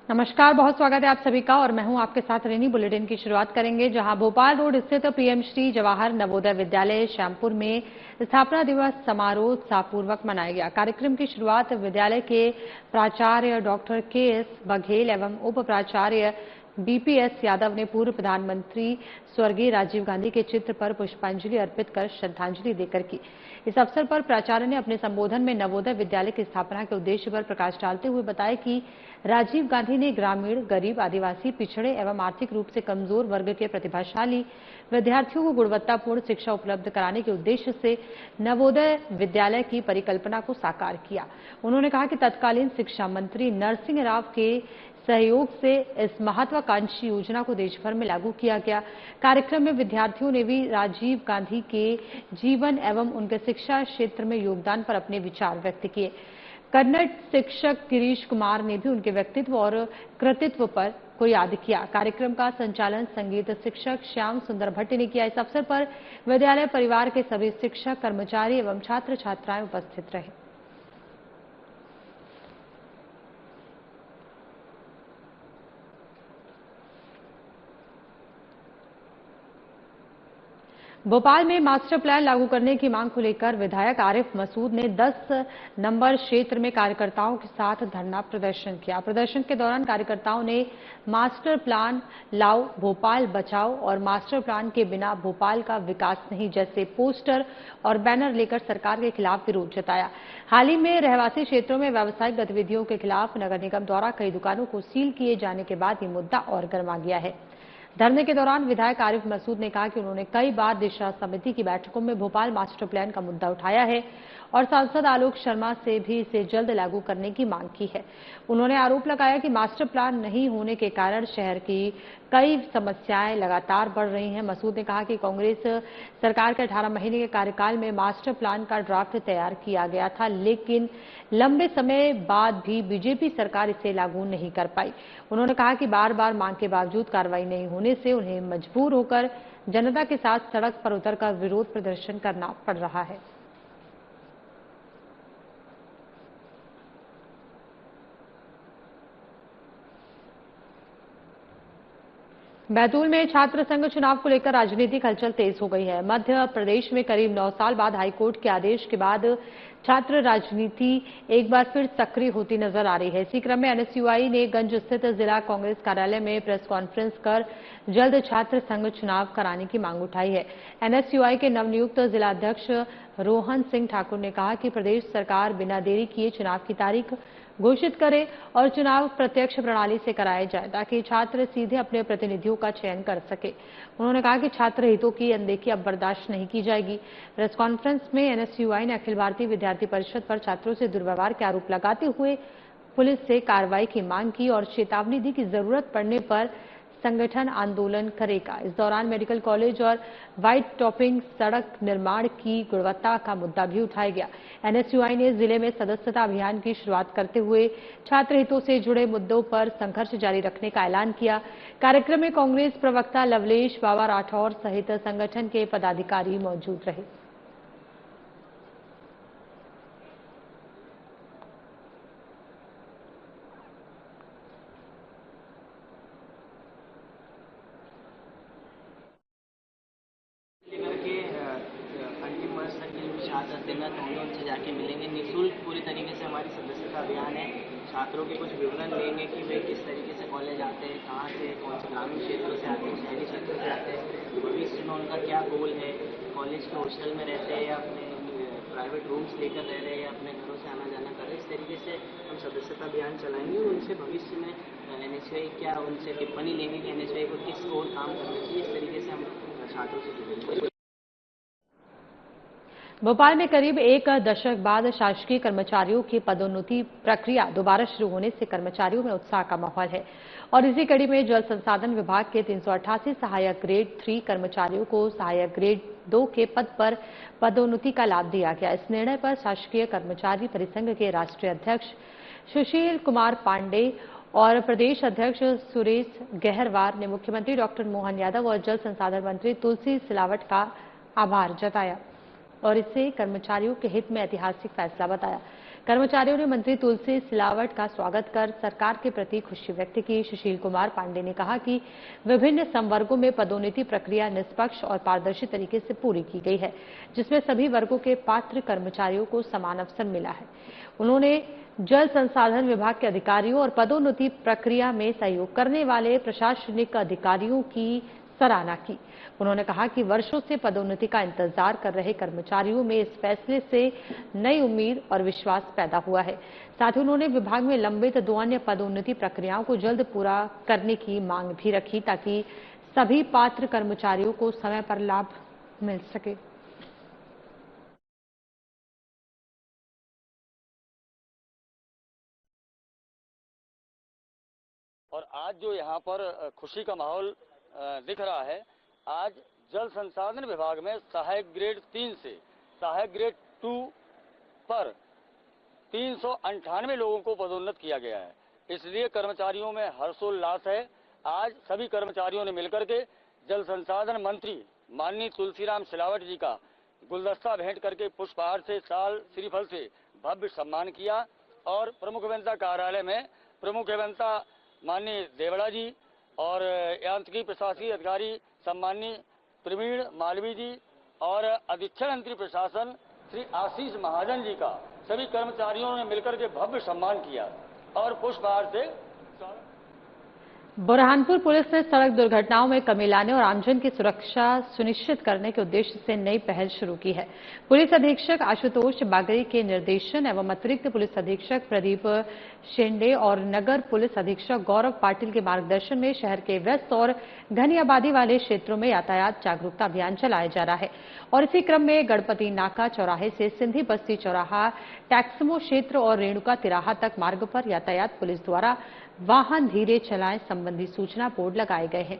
नमस्कार, बहुत स्वागत है आप सभी का और मैं हूं आपके साथ रेनी। बुलेटिन की शुरुआत करेंगे जहां भोपाल रोड स्थित पीएम श्री जवाहर नवोदय विद्यालय श्यामपुर में स्थापना दिवस समारोह उत्साहपूर्वक मनाया गया। कार्यक्रम की शुरुआत विद्यालय के प्राचार्य डॉक्टर के.एस. बघेल एवं उप प्राचार्य बीपीएस यादव ने पूर्व प्रधानमंत्री स्वर्गीय राजीव गांधी के चित्र पर पुष्पांजलि अर्पित कर श्रद्धांजलि देकर की। इस अवसर पर प्राचार्य ने अपने संबोधन में नवोदय विद्यालय की स्थापना के उद्देश्य पर प्रकाश डालते हुए बताया कि राजीव गांधी ने ग्रामीण, गरीब, आदिवासी, पिछड़े एवं आर्थिक रूप से कमजोर वर्ग के प्रतिभाशाली विद्यार्थियों को गुणवत्तापूर्ण शिक्षा उपलब्ध कराने के उद्देश्य से नवोदय विद्यालय की परिकल्पना को साकार किया। उन्होंने कहा कि तत्कालीन शिक्षा मंत्री नरसिंह राव के सहयोग से इस महत्वाकांक्षी योजना को देश भर में लागू किया गया। कार्यक्रम में विद्यार्थियों ने भी राजीव गांधी के जीवन एवं उनके शिक्षा क्षेत्र में योगदान पर अपने विचार व्यक्त किए। कन्नड़ शिक्षक गिरीश कुमार ने भी उनके व्यक्तित्व और कृतित्व पर को याद किया। कार्यक्रम का संचालन संगीत शिक्षक श्याम सुंदर भट्ट ने किया। इस अवसर पर विद्यालय परिवार के सभी शिक्षक, कर्मचारी एवं छात्र छात्राएं उपस्थित रहे। भोपाल में मास्टर प्लान लागू करने की मांग को लेकर विधायक आरिफ मसूद ने 10 नंबर क्षेत्र में कार्यकर्ताओं के साथ धरना प्रदर्शन किया। प्रदर्शन के दौरान कार्यकर्ताओं ने मास्टर प्लान लाओ, भोपाल बचाओ और मास्टर प्लान के बिना भोपाल का विकास नहीं जैसे पोस्टर और बैनर लेकर सरकार के खिलाफ विरोध जताया। हाल ही में रहवासी क्षेत्रों में व्यावसायिक गतिविधियों के खिलाफ नगर निगम द्वारा कई दुकानों को सील किए जाने के बाद ये मुद्दा और गर्मा गया है। धरने के दौरान विधायक आरिफ मसूद ने कहा कि उन्होंने कई बार दिशा समिति की बैठकों में भोपाल मास्टर प्लान का मुद्दा उठाया है और सांसद आलोक शर्मा से भी इसे जल्द लागू करने की मांग की है। उन्होंने आरोप लगाया कि मास्टर प्लान नहीं होने के कारण शहर की कई समस्याएं लगातार बढ़ रही हैं। मसूद ने कहा कि कांग्रेस सरकार के 18 महीने के कार्यकाल में मास्टर प्लान का ड्राफ्ट तैयार किया गया था, लेकिन लंबे समय बाद भी बीजेपी सरकार इसे लागू नहीं कर पाई। उन्होंने कहा कि बार बार मांग के बावजूद कार्रवाई नहीं होने से उन्हें मजबूर होकर जनता के साथ सड़क पर उतरकर विरोध प्रदर्शन करना पड़ रहा है। बैतूल में छात्र संघ चुनाव को लेकर राजनीतिक हलचल तेज हो गई है। मध्य प्रदेश में करीब 9 साल बाद हाईकोर्ट के आदेश के बाद छात्र राजनीति एक बार फिर सक्रिय होती नजर आ रही है। इसी क्रम में एनएसयूआई ने गंज स्थित जिला कांग्रेस कार्यालय में प्रेस कॉन्फ्रेंस कर जल्द छात्र संघ चुनाव कराने की मांग उठाई है। एनएसयूआई के नवनियुक्त जिलाध्यक्ष रोहन सिंह ठाकुर ने कहा कि प्रदेश सरकार बिना देरी किए चुनाव की तारीख घोषित करे और चुनाव प्रत्यक्ष प्रणाली से कराया जाए ताकि छात्र सीधे अपने प्रतिनिधियों का चयन कर सके। उन्होंने कहा कि छात्र हितों की अनदेखी अब बर्दाश्त नहीं की जाएगी। प्रेस कॉन्फ्रेंस में एनएसयूआई ने अखिल भारतीय विद्यार्थी परिषद पर छात्रों से दुर्व्यवहार के आरोप लगाते हुए पुलिस से कार्रवाई की मांग की और चेतावनी दी कि जरूरत पड़ने पर संगठन आंदोलन करेगा। इस दौरान मेडिकल कॉलेज और व्हाइट टॉपिंग सड़क निर्माण की गुणवत्ता का मुद्दा भी उठाया गया। एनएसयूआई ने जिले में सदस्यता अभियान की शुरुआत करते हुए छात्र हितों से जुड़े मुद्दों पर संघर्ष जारी रखने का ऐलान किया। कार्यक्रम में कांग्रेस प्रवक्ता लवलेश बाबा राठौर सहित संगठन के पदाधिकारी मौजूद रहे। छात्र अध्ययनरत होंगे उनसे जाके मिलेंगे। निःशुल्क पूरी तरीके से हमारी सदस्यता अभियान है। छात्रों के कुछ विवरण लेंगे कि वे किस तरीके से कॉलेज आते हैं, कहाँ से, कौन से ग्रामीण क्षेत्रों से आते हैं, शहरी क्षेत्रों से आते हैं, भविष्य में उनका क्या गोल है, कॉलेज के हॉस्टल में रहते हैं या अपने प्राइवेट रूम्स लेकर रह रहे हैं या अपने घरों से आना जाना कर रहे हैं। इस तरीके से हम सदस्यता अभियान चलाएंगे और उनसे भविष्य में एनएसयूआई क्या उनसे टिप्पणी लेंगे कि एनएसयूआई को किस ओर काम करना चाहिए। इस तरीके से हम छात्रों से जुड़ेंगे। भोपाल में करीब एक दशक बाद शासकीय कर्मचारियों की पदोन्नति प्रक्रिया दोबारा शुरू होने से कर्मचारियों में उत्साह का माहौल है और इसी कड़ी में जल संसाधन विभाग के 388 सहायक ग्रेड 3 कर्मचारियों को सहायक ग्रेड 2 के पद पर पदोन्नति का लाभ दिया गया। इस निर्णय पर शासकीय कर्मचारी परिसंघ के राष्ट्रीय अध्यक्ष सुशील कुमार पांडे और प्रदेश अध्यक्ष सुरेश गहरवार ने मुख्यमंत्री डॉक्टर मोहन यादव और जल संसाधन मंत्री तुलसी सिलावट का आभार जताया और इसे कर्मचारियों के हित में ऐतिहासिक फैसला बताया। कर्मचारियों ने मंत्री तुलसी सिलावट का स्वागत कर सरकार के प्रति खुशी व्यक्त की। सुशील कुमार पांडे ने कहा कि विभिन्न संवर्गों में पदोन्नति प्रक्रिया निष्पक्ष और पारदर्शी तरीके से पूरी की गई है, जिसमें सभी वर्गों के पात्र कर्मचारियों को समान अवसर मिला है। उन्होंने जल संसाधन विभाग के अधिकारियों और पदोन्नति प्रक्रिया में सहयोग करने वाले प्रशासनिक अधिकारियों की सराहना की। उन्होंने कहा कि वर्षों से पदोन्नति का इंतजार कर रहे कर्मचारियों में इस फैसले से नई उम्मीद और विश्वास पैदा हुआ है। साथ ही उन्होंने विभाग में लंबित 2 अन्य पदोन्नति प्रक्रियाओं को जल्द पूरा करने की मांग भी रखी, ताकि सभी पात्र कर्मचारियों को समय पर लाभ मिल सके। और आज जो यहाँ पर खुशी का माहौल दिख रहा है, आज जल संसाधन विभाग में सहायक ग्रेड 3 से सहायक ग्रेड 2 पर 398 लोगों को पदोन्नत किया गया है। इसलिए कर्मचारियों में हर्षोल्लास है। आज सभी कर्मचारियों ने मिलकर के जल संसाधन मंत्री माननीय तुलसीराम सिलावट जी का गुलदस्ता भेंट करके पुष्पहार से शाल श्रीफल से भव्य सम्मान किया और प्रमुख अभियंता कार्यालय में प्रमुख अभियंता माननीय देवड़ा जी और यांत्रिकी प्रशासकीय अधिकारी सम्माननीय प्रवीण मालवी जी और अधीक्षण मंत्री प्रशासन श्री आशीष महाजन जी का सभी कर्मचारियों ने मिलकर के भव्य सम्मान किया और पुष्पहार से। बुरहानपुर पुलिस ने सड़क दुर्घटनाओं में कमी लाने और आमजन की सुरक्षा सुनिश्चित करने के उद्देश्य से नई पहल शुरू की है। पुलिस अधीक्षक आशुतोष बागरी के निर्देशन एवं अतिरिक्त पुलिस अधीक्षक प्रदीप शेंडे और नगर पुलिस अधीक्षक गौरव पाटिल के मार्गदर्शन में शहर के व्यस्त और घनी आबादी वाले क्षेत्रों में यातायात जागरूकता अभियान चलाया जा रहा है और इसी क्रम में गणपति नाका चौराहे से सिंधी बस्ती चौराहा, टैक्समो क्षेत्र और रेणुका तिराहा तक मार्ग पर यातायात पुलिस द्वारा वाहन धीरे चलाएं संबंधी सूचना बोर्ड लगाए गए हैं।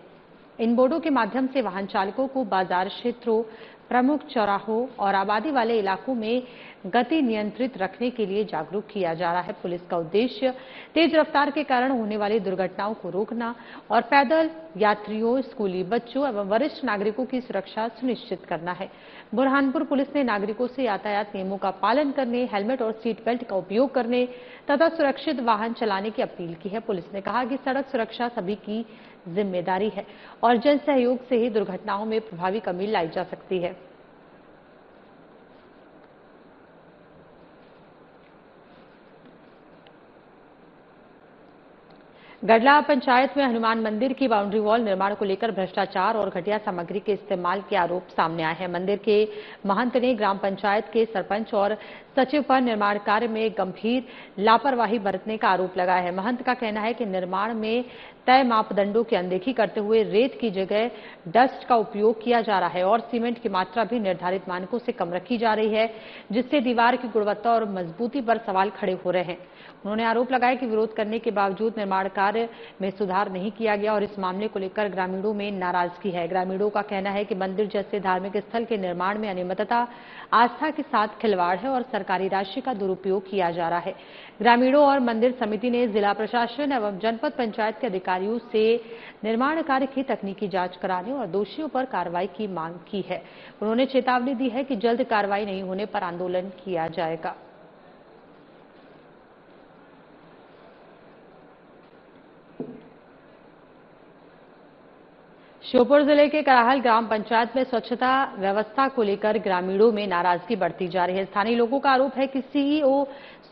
इन बोर्डों के माध्यम से वाहन चालकों को बाजार क्षेत्रों, प्रमुख चौराहों और आबादी वाले इलाकों में गति नियंत्रित रखने के लिए जागरूक किया जा रहा है। पुलिस का उद्देश्य तेज रफ्तार के कारण होने वाली दुर्घटनाओं को रोकना और पैदल यात्रियों, स्कूली बच्चों एवं वरिष्ठ नागरिकों की सुरक्षा सुनिश्चित करना है। बुरहानपुर पुलिस ने नागरिकों से यातायात नियमों का पालन करने, हेलमेट और सीट बेल्ट का उपयोग करने तथा सुरक्षित वाहन चलाने की अपील की है। पुलिस ने कहा कि सड़क सुरक्षा सभी की जिम्मेदारी है और जन सहयोग से ही दुर्घटनाओं में प्रभावी कमी लाई जा सकती है। गडला पंचायत में हनुमान मंदिर की बाउंड्री वॉल निर्माण को लेकर भ्रष्टाचार और घटिया सामग्री के इस्तेमाल के आरोप सामने आए हैं। मंदिर के महंत ने ग्राम पंचायत के सरपंच और सचिव पर निर्माण कार्य में गंभीर लापरवाही बरतने का आरोप लगाया है। महंत का कहना है कि निर्माण में तय मापदंडों की अनदेखी करते हुए रेत की जगह डस्ट का उपयोग किया जा रहा है और सीमेंट की मात्रा भी निर्धारित मानकों से कम रखी जा रही है, जिससे दीवार की गुणवत्ता और मजबूती पर सवाल खड़े हो रहे हैं। उन्होंने आरोप लगाया कि विरोध करने के बावजूद निर्माण कार्य में सुधार नहीं किया गया और इस मामले को लेकर ग्रामीणों में नाराजगी है। ग्रामीणों का कहना है कि मंदिर जैसे धार्मिक स्थल के निर्माण में अनियमितता, आस्था के साथ खिलवाड़ है और सरकारी राशि का दुरुपयोग किया जा रहा है। ग्रामीणों और मंदिर समिति ने जिला प्रशासन एवं जनपद पंचायत के अधिकारियों से निर्माण कार्य की तकनीकी जांच कराने और दोषियों पर कार्रवाई की मांग की है। उन्होंने चेतावनी दी है कि जल्द कार्रवाई नहीं होने पर आंदोलन किया जाएगा। श्योपुर जिले के कराहल ग्राम पंचायत में स्वच्छता व्यवस्था को लेकर ग्रामीणों में नाराजगी बढ़ती जा रही है। स्थानीय लोगों का आरोप है कि सीईओ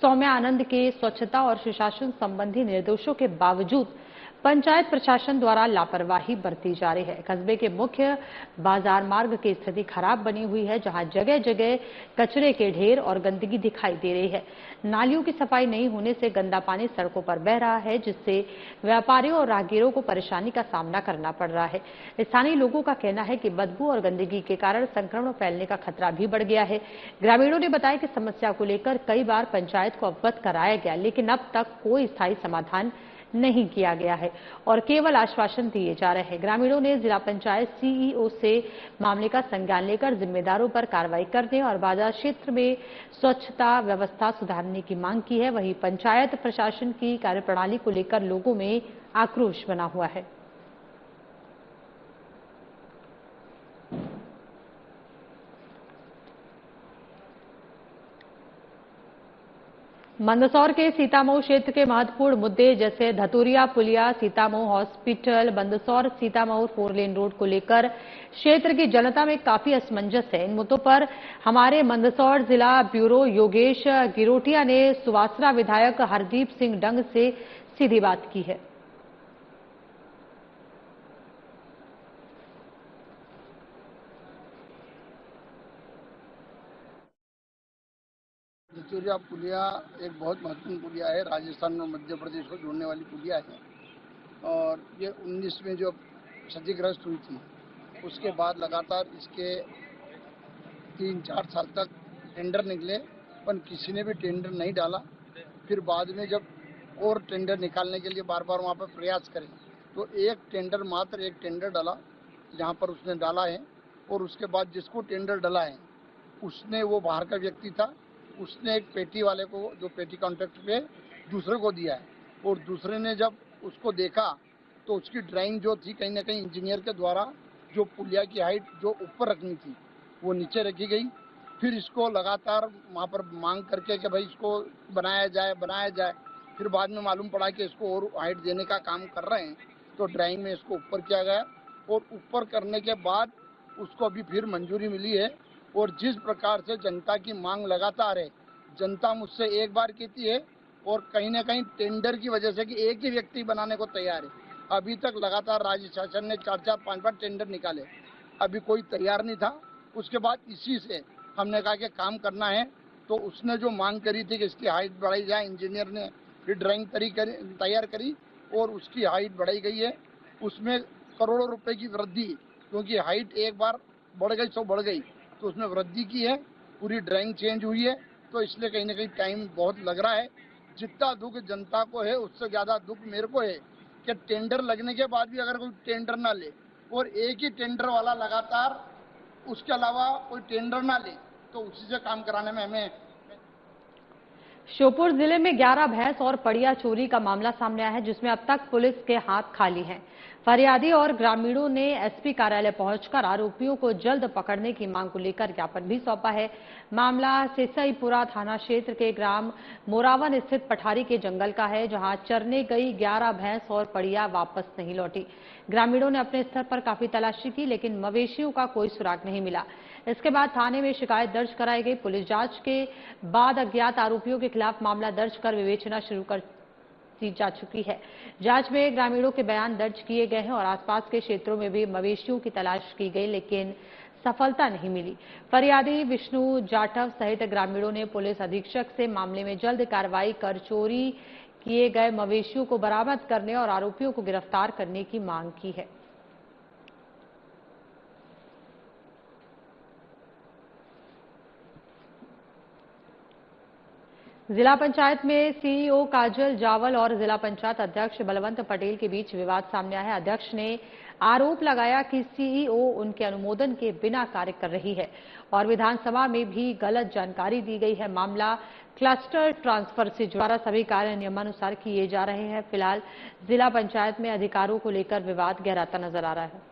सौम्या आनंद के स्वच्छता और सुशासन संबंधी निर्देशों के बावजूद पंचायत प्रशासन द्वारा लापरवाही बरती जा रही है। कस्बे के मुख्य बाजार मार्ग की स्थिति खराब बनी हुई है, जहां जगह जगह कचरे के ढेर और गंदगी दिखाई दे रही है। नालियों की सफाई नहीं होने से गंदा पानी सड़कों पर बह रहा है, जिससे व्यापारियों और राहगीरों को परेशानी का सामना करना पड़ रहा है। स्थानीय लोगों का कहना है कि बदबू और गंदगी के कारण संक्रमण फैलने का खतरा भी बढ़ गया है। ग्रामीणों ने बताया कि समस्या को लेकर कई बार पंचायत को अवगत कराया गया, लेकिन अब तक कोई स्थायी समाधान नहीं किया गया है और केवल आश्वासन दिए जा रहे हैं। ग्रामीणों ने जिला पंचायत सीईओ से मामले का संज्ञान लेकर जिम्मेदारों पर कार्रवाई करने और बाजार क्षेत्र में स्वच्छता व्यवस्था सुधारने की मांग की है। वहीं पंचायत प्रशासन की कार्यप्रणाली को लेकर लोगों में आक्रोश बना हुआ है। मंदसौर के सीतामऊ क्षेत्र के महत्वपूर्ण मुद्दे जैसे धतुरिया पुलिया, Sitamau hospital, Mandsaur Sitamau 4 lane road को लेकर क्षेत्र की जनता में काफी असमंजस है। इन मुद्दों पर हमारे मंदसौर जिला ब्यूरो योगेश गिरोटिया ने सुवासरा विधायक हरदीप सिंह डंग से सीधी बात की है। धतुरिया पुलिया एक बहुत महत्वपूर्ण पुलिया है, राजस्थान और मध्य प्रदेश को जोड़ने वाली पुलिया है और ये 19 में जो क्षतिग्रस्त हुई थी उसके बाद लगातार इसके 3-4 साल तक टेंडर निकले पर किसी ने भी टेंडर नहीं डाला। फिर बाद में जब और टेंडर निकालने के लिए बार बार वहाँ पर प्रयास करें तो मात्र एक टेंडर डाला जहाँ पर उसने डाला है और उसके बाद जिसको टेंडर डाला है उसने वो बाहर का व्यक्ति था, उसने एक पेटी वाले को जो पेटी कॉन्ट्रैक्ट पे दूसरे को दिया है और दूसरे ने जब उसको देखा तो उसकी ड्राइंग जो थी कहीं ना कहीं इंजीनियर के द्वारा जो पुलिया की हाइट जो ऊपर रखनी थी वो नीचे रखी गई। फिर इसको लगातार वहाँ पर मांग करके कि भाई इसको बनाया जाए। फिर बाद में मालूम पड़ा कि इसको और हाइट देने का काम कर रहे हैं तो ड्राइंग में इसको ऊपर किया गया और ऊपर करने के बाद उसको अभी फिर मंजूरी मिली है। और जिस प्रकार से जनता की मांग लगातार है, जनता मुझसे एक बार कहती है और कहीं ना कहीं टेंडर की वजह से कि एक ही व्यक्ति बनाने को तैयार है। अभी तक लगातार राज्य शासन ने 4-4, 5-5 टेंडर निकाले, अभी कोई तैयार नहीं था। उसके बाद इसी से हमने कहा कि काम करना है तो उसने जो मांग करी थी कि इसकी हाइट बढ़ाई जाए, इंजीनियर ने फिर ड्राइंग तैयार करी और उसकी हाइट बढ़ाई गई है। उसमें करोड़ों रुपए की वृद्धि, क्योंकि हाइट एक बार बढ़ गई तो बढ़ गई, तो उसमें वृद्धि की है, पूरी ड्राइंग चेंज हुई है, तो इसलिए कहीं ना कहीं टाइम बहुत लग रहा है। जितना दुख जनता को है उससे ज़्यादा दुख मेरे को है कि टेंडर लगने के बाद भी अगर कोई टेंडर ना ले और एक ही टेंडर वाला लगातार उसके अलावा कोई टेंडर ना ले तो उसी से काम कराने में हमें। श्योपुर जिले में 11 भैंस और पड़िया चोरी का मामला सामने आया है, जिसमें अब तक पुलिस के हाथ खाली हैं। फरियादी और ग्रामीणों ने एसपी कार्यालय पहुंचकर आरोपियों को जल्द पकड़ने की मांग को लेकर ज्ञापन भी सौंपा है। मामला सिसईपुरा थाना क्षेत्र के ग्राम मोरावन स्थित पठारी के जंगल का है, जहां चरने गई 11 भैंस और पड़िया वापस नहीं लौटी। ग्रामीणों ने अपने स्तर पर काफी तलाशी की, लेकिन मवेशियों का कोई सुराग नहीं मिला। इसके बाद थाने में शिकायत दर्ज कराई गई। पुलिस जांच के बाद अज्ञात आरोपियों के खिलाफ मामला दर्ज कर विवेचना शुरू कर दी जा चुकी है। जांच में ग्रामीणों के बयान दर्ज किए गए हैं और आसपास के क्षेत्रों में भी मवेशियों की तलाश की गई, लेकिन सफलता नहीं मिली। फरियादी विष्णु जाटव सहित ग्रामीणों ने पुलिस अधीक्षक से मामले में जल्द कार्रवाई कर चोरी किए गए मवेशियों को बरामद करने और आरोपियों को गिरफ्तार करने की मांग की है। जिला पंचायत में सीईओ काजल जावल और जिला पंचायत अध्यक्ष बलवंत पटेल के बीच विवाद सामने आया है। अध्यक्ष ने आरोप लगाया कि सीईओ उनके अनुमोदन के बिना कार्य कर रही है और विधानसभा में भी गलत जानकारी दी गई है। मामला क्लस्टर ट्रांसफर से जुड़ा सभी कार्य नियमानुसार किए जा रहे हैं। फिलहाल जिला पंचायत में अधिकारों को लेकर विवाद गहराता नजर आ रहा है।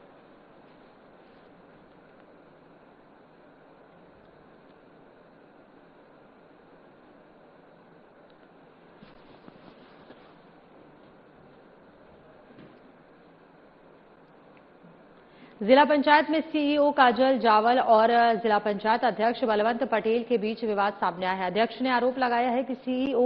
जिला पंचायत में सीईओ काजल जावल और जिला पंचायत अध्यक्ष बलवंत पटेल के बीच विवाद सामने आया है। अध्यक्ष ने आरोप लगाया है कि सीईओ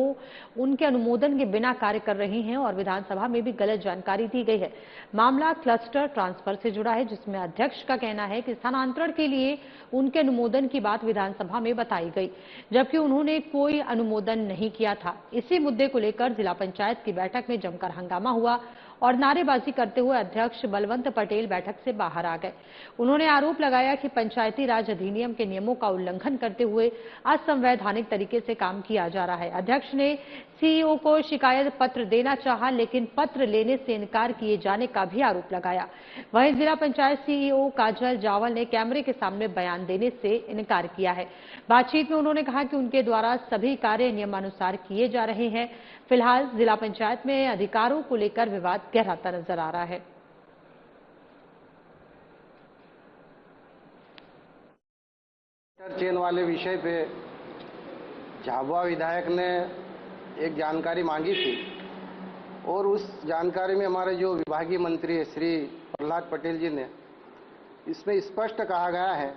उनके अनुमोदन के बिना कार्य कर रही हैं और विधानसभा में भी गलत जानकारी दी गई है। मामला क्लस्टर ट्रांसफर से जुड़ा है, जिसमें अध्यक्ष का कहना है कि स्थानांतरण के लिए उनके अनुमोदन की बात विधानसभा में बताई गई, जबकि उन्होंने कोई अनुमोदन नहीं किया था। इसी मुद्दे को लेकर जिला पंचायत की बैठक में जमकर हंगामा हुआ और नारेबाजी करते हुए अध्यक्ष बलवंत पटेल बैठक से बाहर आ गए। उन्होंने आरोप लगाया कि पंचायती राज अधिनियम के नियमों का उल्लंघन करते हुए असंवैधानिक तरीके से काम किया जा रहा है। अध्यक्ष ने सीईओ को शिकायत पत्र देना चाहा, लेकिन पत्र लेने से इनकार किए जाने का भी आरोप लगाया। वहीं जिला पंचायत सीईओ काजल जावल ने कैमरे के सामने बयान देने से इनकार किया है। बातचीत में उन्होंने कहा कि उनके द्वारा सभी कार्य नियमानुसार किए जा रहे हैं। फिलहाल जिला पंचायत में अधिकारों को लेकर विवाद गहराता नजर आ रहा है। चेन वाले विषय पे झाबुआ विधायक ने एक जानकारी मांगी थी और उस जानकारी में हमारे जो विभागीय मंत्री है श्री प्रहलाद पटेल जी ने इसमें स्पष्ट कहा गया है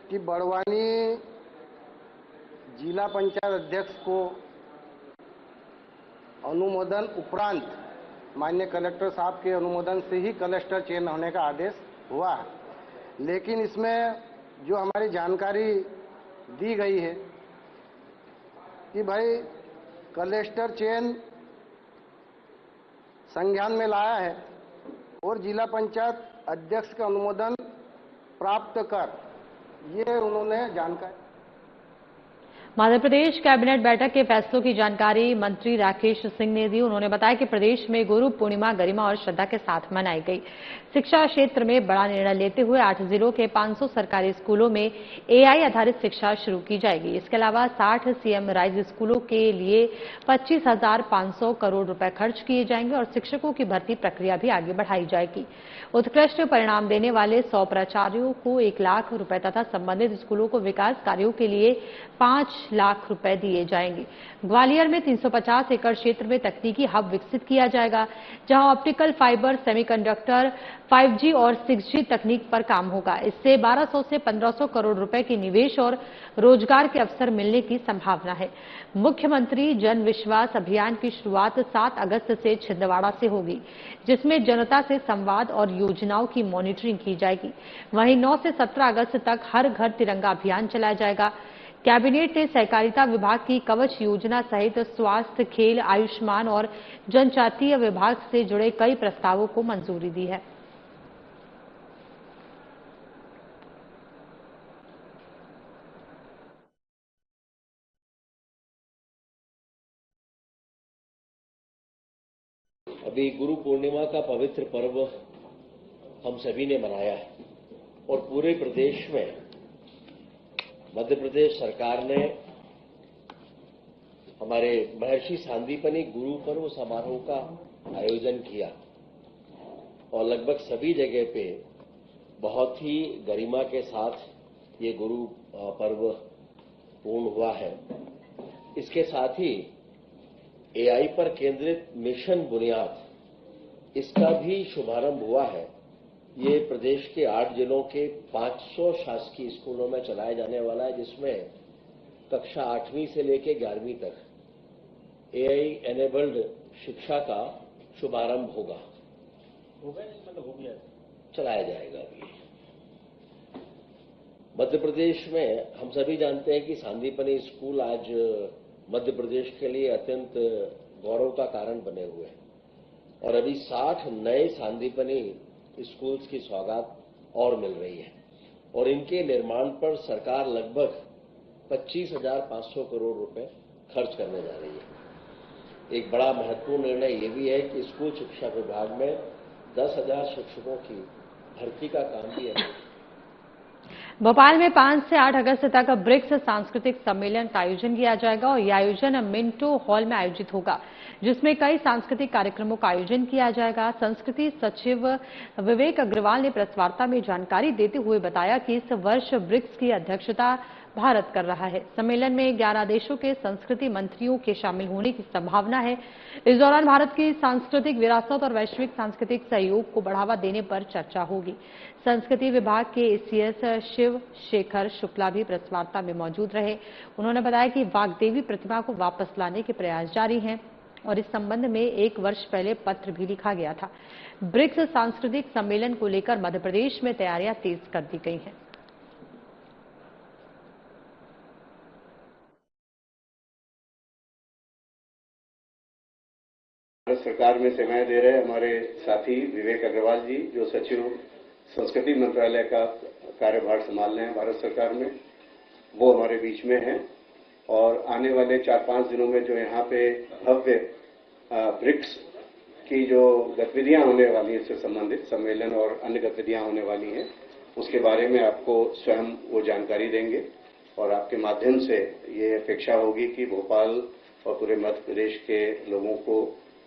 कि बड़वानी जिला पंचायत अध्यक्ष को अनुमोदन उपरांत माननीय कलेक्टर साहब के अनुमोदन से ही क्लस्टर चयन होने का आदेश हुआ है। लेकिन इसमें जो हमारी जानकारी दी गई है कि भाई क्लस्टर चयन संज्ञान में लाया है और जिला पंचायत अध्यक्ष का अनुमोदन प्राप्त कर, ये उन्होंने जानकारी। मध्य प्रदेश कैबिनेट बैठक के फैसलों की जानकारी मंत्री राकेश सिंह ने दी। उन्होंने बताया कि प्रदेश में गुरु पूर्णिमा गरिमा और श्रद्धा के साथ मनाई गई। शिक्षा क्षेत्र में बड़ा निर्णय लेते हुए 8 जिलों के 500 सरकारी स्कूलों में एआई आधारित शिक्षा शुरू की जाएगी। इसके अलावा 60 सीएम राइज स्कूलों के लिए 25,500 करोड़ रुपए खर्च किए जाएंगे और शिक्षकों की भर्ती प्रक्रिया भी आगे बढ़ाई जाएगी। उत्कृष्ट परिणाम देने वाले 100 प्राचार्यों को 1 लाख रुपए तथा संबंधित स्कूलों को विकास कार्यों के लिए 5 लाख रुपए दिए जाएंगे। ग्वालियर में 350 एकड़ क्षेत्र में तकनीकी हब विकसित किया जाएगा, जहां ऑप्टिकल फाइबर, सेमीकंडक्टर, 5G और 6G तकनीक पर काम होगा। इससे 1200 से 1500 करोड़ रुपए की निवेश और रोजगार के अवसर मिलने की संभावना है। मुख्यमंत्री जन विश्वास अभियान की शुरुआत 7 अगस्त से छिंदवाड़ा से होगी, जिसमें जनता से संवाद और योजनाओं की मॉनिटरिंग की जाएगी। वहीं 9 से 17 अगस्त तक हर घर तिरंगा अभियान चलाया जाएगा। कैबिनेट ने सहकारिता विभाग की कवच योजना सहित स्वास्थ्य, खेल, आयुष्मान और जनजातीय विभाग से जुड़े कई प्रस्तावों को मंजूरी दी है। अभी गुरु पूर्णिमा का पवित्र पर्व हम सभी ने मनाया है और पूरे प्रदेश में मध्य प्रदेश सरकार ने हमारे महर्षि सांदीपनि गुरु पर्व समारोह का आयोजन किया और लगभग सभी जगह पे बहुत ही गरिमा के साथ ये गुरु पर्व पूर्ण हुआ है। इसके साथ ही एआई पर केंद्रित मिशन बुनियाद, इसका भी शुभारंभ हुआ है। ये प्रदेश के 8 जिलों के 500 शासकीय स्कूलों में चलाया जाने वाला है, जिसमें कक्षा 8वीं से लेकर 11वीं तक एआई एनेबल्ड शिक्षा का शुभारंभ होगा। चलाया जाएगा। अभी मध्य प्रदेश में हम सभी जानते हैं कि सांदीपनि स्कूल आज मध्य प्रदेश के लिए अत्यंत गौरव का कारण बने हुए हैं और अभी 60 नए सांदीपनि स्कूल्स की सौगात और मिल रही है और इनके निर्माण पर सरकार लगभग 25,500 करोड़ रुपए खर्च करने जा रही है। एक बड़ा महत्वपूर्ण निर्णय ये भी है कि स्कूल शिक्षा विभाग में 10,000 शिक्षकों की भर्ती का काम भी है। भोपाल में 5 से 8 अगस्त तक ब्रिक्स सांस्कृतिक सम्मेलन का आयोजन किया जाएगा और यह आयोजन मिंटो हॉल में आयोजित होगा, जिसमें कई सांस्कृतिक कार्यक्रमों का आयोजन किया जाएगा। संस्कृति सचिव विवेक अग्रवाल ने प्रेस वार्ता में जानकारी देते हुए बताया कि इस वर्ष ब्रिक्स की अध्यक्षता भारत कर रहा है। सम्मेलन में 11 देशों के संस्कृति मंत्रियों के शामिल होने की संभावना है। इस दौरान भारत की सांस्कृतिक विरासत और वैश्विक सांस्कृतिक सहयोग को बढ़ावा देने पर चर्चा होगी। संस्कृति विभाग के एसीएस शिव शेखर शुक्ला भी प्रेस वार्ता में मौजूद रहे। उन्होंने बताया कि वाग्देवी प्रतिमा को वापस लाने के प्रयास जारी हैं और इस संबंध में 1 वर्ष पहले पत्र भी लिखा गया था। ब्रिक्स सांस्कृतिक सम्मेलन को लेकर मध्य प्रदेश में तैयारियां तेज कर दी गई हैं। भारत सरकार में सेवाएं दे रहे हमारे साथी विवेक अग्रवाल जी, जो सचिव संस्कृति मंत्रालय का कार्यभार संभाल रहे हैं भारत सरकार में, वो हमारे बीच में हैं और आने वाले 4-5 दिनों में जो यहाँ पे भव्य ब्रिक्स की जो गतिविधियां होने वाली हैं, इससे संबंधित सम्मेलन और अन्य गतिविधियां होने वाली हैं, उसके बारे में आपको स्वयं वो जानकारी देंगे और आपके माध्यम से ये अपेक्षा होगी कि भोपाल और पूरे मध्य प्रदेश के लोगों को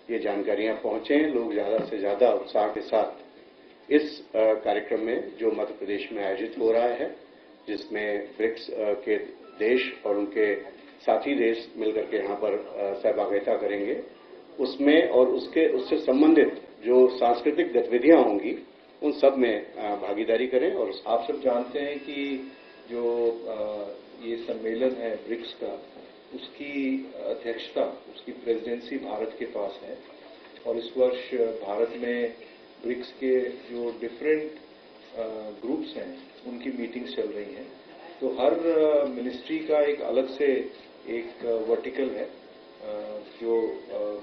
ये जानकारियां पहुंचें। लोग ज्यादा से ज्यादा उत्साह के साथ इस कार्यक्रम में जो मध्य प्रदेश में आयोजित हो रहा है, जिसमें ब्रिक्स के देश और उनके साथी देश मिलकर के यहाँ पर सहभागिता करेंगे, उसमें और उससे संबंधित जो सांस्कृतिक गतिविधियां होंगी उन सब में भागीदारी करें। और आप सब जानते हैं कि जो ये सम्मेलन है ब्रिक्स का, उसकी अध्यक्षता, उसकी प्रेसिडेंसी भारत के पास है और इस वर्ष भारत में ब्रिक्स के जो डिफरेंट ग्रुप्स हैं उनकी मीटिंग्स चल रही हैं। तो हर मिनिस्ट्री का एक अलग से एक वर्टिकल है जो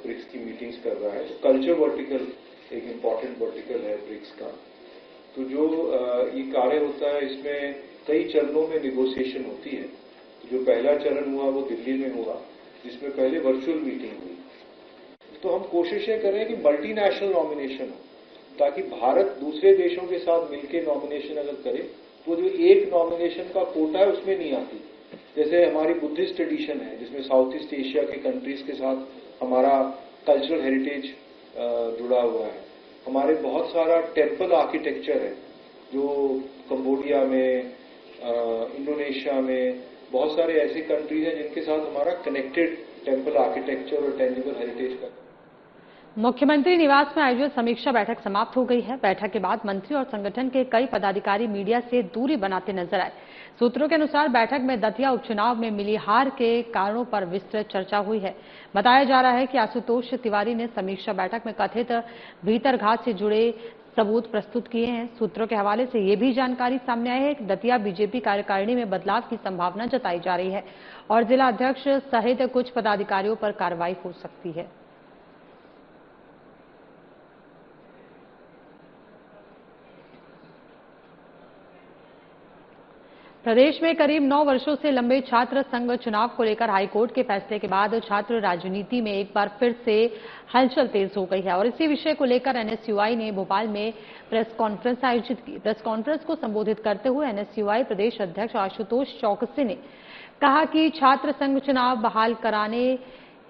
ब्रिक्स की मीटिंग्स कर रहा है। कल्चर वर्टिकल एक इम्पॉर्टेंट वर्टिकल है ब्रिक्स का। तो जो ये कार्य होता है इसमें कई चरणों में निगोसिएशन होती है। जो पहला चरण हुआ वो दिल्ली में हुआ, जिसमें पहले वर्चुअल मीटिंग हुई। तो हम कोशिशें करें कि मल्टीनेशनल नॉमिनेशन हो, ताकि भारत दूसरे देशों के साथ मिलकर नॉमिनेशन अगर करे तो जो एक नॉमिनेशन का कोटा है उसमें नहीं आती। जैसे हमारी बुद्धिस्ट ट्रेडिशन है जिसमें साउथ ईस्ट एशिया के कंट्रीज के साथ हमारा कल्चरल हेरिटेज जुड़ा हुआ है। हमारे बहुत सारा टेम्पल आर्किटेक्चर है जो कंबोडिया में, इंडोनेशिया में बहुत सारे ऐसे कंट्रीज हैं जिनके साथ हमारा कनेक्टेड टेम्पल आर्किटेक्चर और टेंजिबल हेरिटेज का। मुख्यमंत्री निवास में आयोजित समीक्षा बैठक समाप्त हो गई है। बैठक के बाद मंत्री और संगठन के कई पदाधिकारी मीडिया से दूरी बनाते नजर आए। सूत्रों के अनुसार बैठक में दतिया उपचुनाव में मिली हार के कारणों पर विस्तृत चर्चा हुई है। बताया जा रहा है कि आशुतोष तिवारी ने समीक्षा बैठक में कथित भीतरघात से जुड़े सबूत प्रस्तुत किए हैं। सूत्रों के हवाले से ये भी जानकारी सामने आई है कि दतिया बीजेपी कार्यकारिणी में बदलाव की संभावना जताई जा रही है और जिला अध्यक्ष सहित कुछ पदाधिकारियों पर कार्रवाई हो सकती है। प्रदेश में करीब 9 वर्षों से लंबे छात्र संघ चुनाव को लेकर हाईकोर्ट के फैसले के बाद छात्र राजनीति में एक बार फिर से हलचल तेज हो गई है और इसी विषय को लेकर एनएसयूआई ने भोपाल में प्रेस कॉन्फ्रेंस आयोजित की। प्रेस कॉन्फ्रेंस को संबोधित करते हुए एनएसयूआई प्रदेश अध्यक्ष आशुतोष चौकसी ने कहा कि छात्र संघ चुनाव बहाल कराने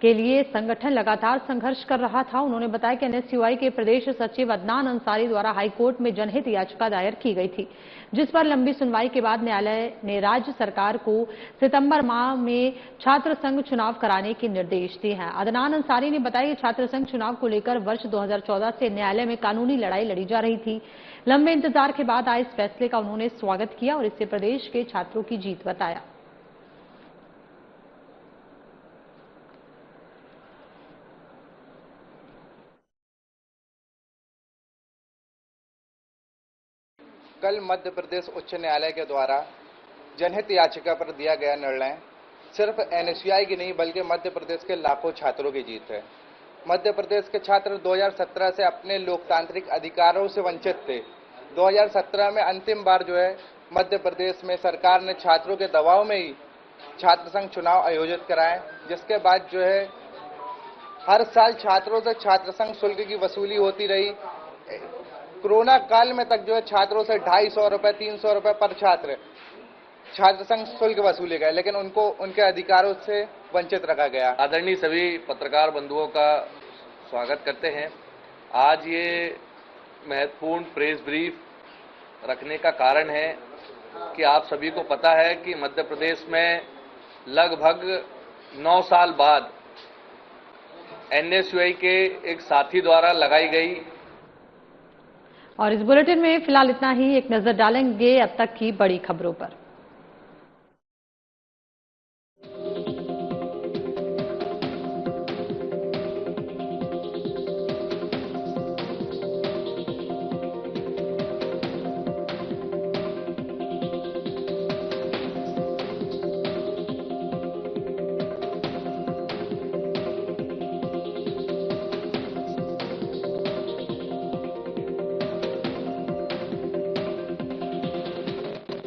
के लिए संगठन लगातार संघर्ष कर रहा था। उन्होंने बताया कि एनएसयूआई के प्रदेश सचिव अदनान अंसारी द्वारा हाईकोर्ट में जनहित याचिका दायर की गई थी, जिस पर लंबी सुनवाई के बाद न्यायालय ने राज्य सरकार को सितंबर माह में छात्र संघ चुनाव कराने के निर्देश दिए हैं। अदनान अंसारी ने बताया कि छात्र संघ चुनाव को लेकर वर्ष 2014 से न्यायालय में कानूनी लड़ाई लड़ी जा रही थी। लंबे इंतजार के बाद आए इस फैसले का उन्होंने स्वागत किया और इसे प्रदेश के छात्रों की जीत बताया। कल मध्य प्रदेश उच्च न्यायालय के द्वारा जनहित याचिका पर दिया गया निर्णय सिर्फ एनएसयूआई की नहीं बल्कि मध्य प्रदेश के लाखों छात्रों की जीत है। मध्य प्रदेश के छात्र 2017 से अपने लोकतांत्रिक अधिकारों से वंचित थे। 2017 में अंतिम बार जो है मध्य प्रदेश में सरकार ने छात्रों के दबाव में ही छात्र संघ चुनाव आयोजित कराए, जिसके बाद जो है हर साल छात्रों से छात्र संघ शुल्क की वसूली होती रही। कोरोना काल में तक जो है छात्रों से 250 रुपए 300 रुपए पर छात्र छात्र संघ शुल्क वसूले गए, लेकिन उनको उनके अधिकारों से वंचित रखा गया। आदरणीय सभी पत्रकार बंधुओं का स्वागत करते हैं। आज ये महत्वपूर्ण प्रेस ब्रीफ रखने का कारण है कि आप सभी को पता है कि मध्य प्रदेश में लगभग 9 साल बाद एनएसयूआई के एक साथी द्वारा लगाई गई। और इस बुलेटिन में फिलहाल इतना ही। एक नजर डालेंगे अब तक की बड़ी खबरों पर।